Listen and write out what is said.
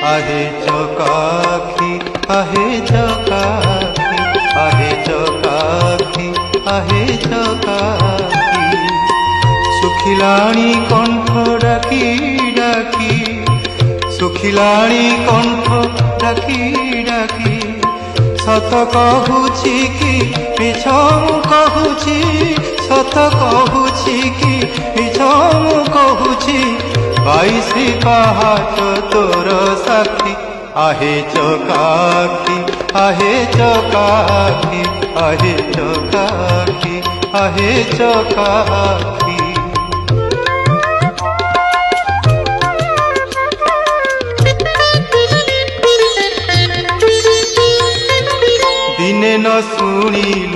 आहे चकाखी आहे चकाखी आहे चकाखी आहे चकाखी सुखिलाणी कंठ डाकी डाकी सुखिलाणी कंठ डाकी डाकी सत कहूची कि मिछ कहूची सत कहूची कि मिछ कहूची बाईसी पाहाच तोर साक्षी आहे चकाखी आहे चकाखी आहे चकाखी आहे चकाखी दिने न शुणिले